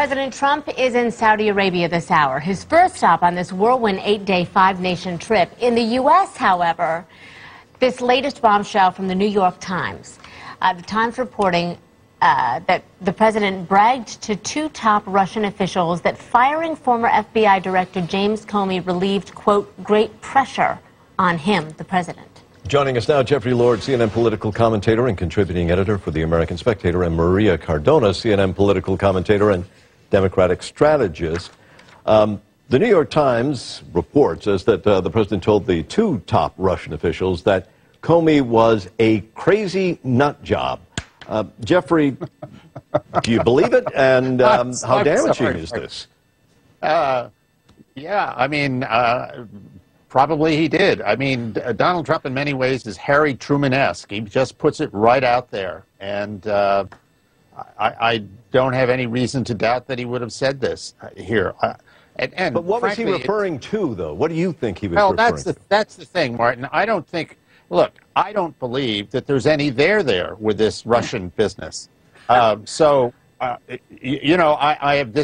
President Trump is in Saudi Arabia this hour, his first stop on this whirlwind 8-day, 5-nation trip. In the U.S., however, this latest bombshell from the New York Times. The Times reporting that the president bragged to two top Russian officials that firing former FBI Director James Comey relieved, quote, great pressure on him, the president. Joining us now, Jeffrey Lord, CNN political commentator and contributing editor for The American Spectator, and Maria Cardona, CNN political commentator and Democratic strategist. The New York Times report says that the president told the two top Russian officials that Comey was a crazy nut job. Jeffrey, do you believe it? And how damaging is this? Yeah, I mean, probably he did. I mean, Donald Trump in many ways is Harry Truman-esque. He just puts it right out there. And I don't have any reason to doubt that he would have said this here. But what was he referring to, though? What do you think he was referring to? Well, that's the thing, Martin. I don't believe that there's any there with this Russian business. This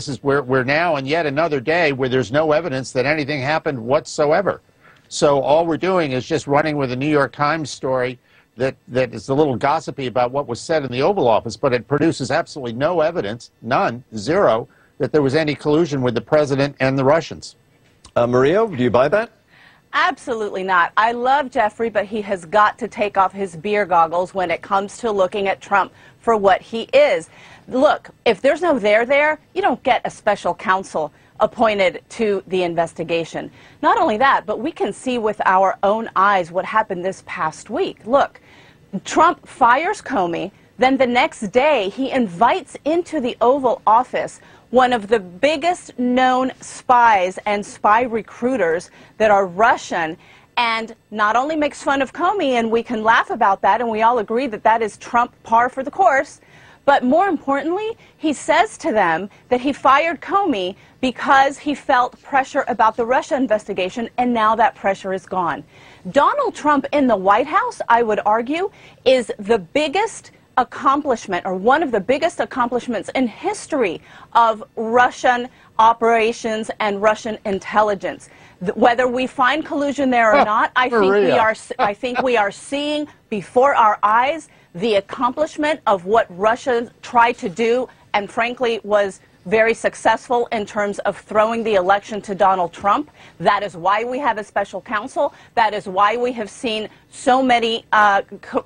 is where we're now in yet another day where there's no evidence that anything happened whatsoever. So all we're doing is just running with a New York Times story that is a little gossipy about what was said in the Oval Office, but it produces absolutely no evidence, none, zero, that there was any collusion with the president and the Russians. Maria, do you buy that? Absolutely not. I love Jeffrey, but he has got to take off his beer goggles when it comes to looking at Trump for what he is. Look, if there's no there, you don't get a special counsel appointed to the investigation. Not only that, but we can see with our own eyes what happened this past week. Look, Trump fires Comey, then the next day he invites into the Oval Office one of the biggest known spies and spy recruiters that are Russian, and not only makes fun of Comey, and we can laugh about that, and we all agree that that is Trump par for the course, but more importantly, he says to them that he fired Comey because he felt pressure about the Russia investigation, and now that pressure is gone. Donald Trump in the White House, I would argue, is the biggest accomplishment, or one of the biggest accomplishments in history of Russian operations and Russian intelligence. Whether we find collusion there or not, I think we are seeing before our eyes the accomplishment of what Russia tried to do, and frankly was very successful in terms of throwing the election to Donald Trump. That is why we have a special counsel. That is why we have seen so many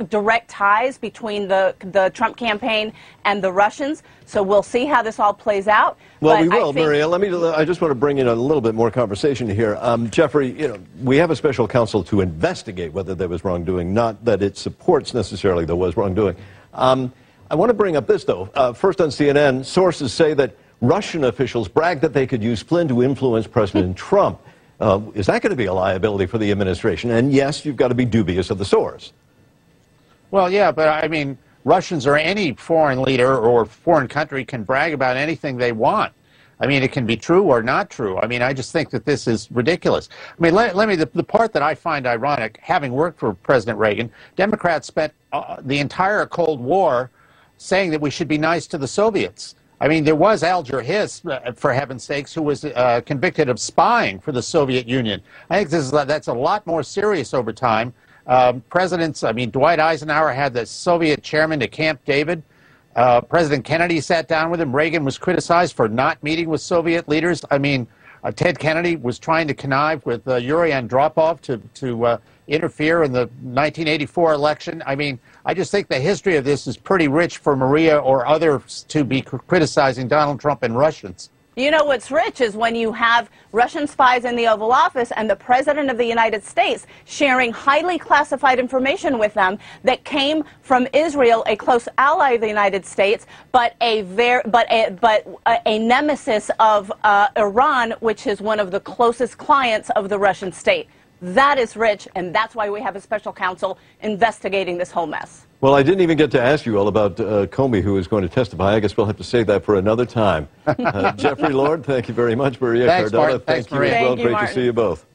direct ties between the Trump campaign and the Russians. So we'll see how this all plays out. Well, we will, Maria. I just want to bring in a little bit more conversation here. Jeffrey, we have a special counsel to investigate whether there was wrongdoing, not that it supports necessarily there was wrongdoing. I want to bring up this, though. First on CNN, sources say that Russian officials bragged that they could use Flynn to influence President Trump. Is that going to be a liability for the administration? And yes, you've got to be dubious of the source. Well, yeah, but I mean, Russians or any foreign leader or foreign country can brag about anything they want. I mean, it can be true or not true. I mean, I just think that this is ridiculous. I mean, the part that I find ironic, having worked for President Reagan, Democrats spent the entire Cold War saying that we should be nice to the Soviets. I mean, there was Alger Hiss, for heaven's sakes, who was convicted of spying for the Soviet Union. I think that's a lot more serious over time. Presidents, I mean, Dwight Eisenhower had the Soviet chairman to Camp David. President Kennedy sat down with him. Reagan was criticized for not meeting with Soviet leaders. I mean, Ted Kennedy was trying to connive with Yuri Andropov to interfere in the 1984 election. I mean, I just think the history of this is pretty rich for Maria or others to be criticizing Donald Trump and Russians. You know what's rich is when you have Russian spies in the Oval Office and the President of the United States sharing highly classified information with them that came from Israel, a close ally of the United States, but a nemesis of Iran, which is one of the closest clients of the Russian state. That is rich, and that's why we have a special counsel investigating this whole mess. Well, I didn't even get to ask you all about Comey, who is going to testify. I guess we'll have to save that for another time. Jeffrey Lord, thank you very much. Maria Cardona, thank you as well. Great to see you both.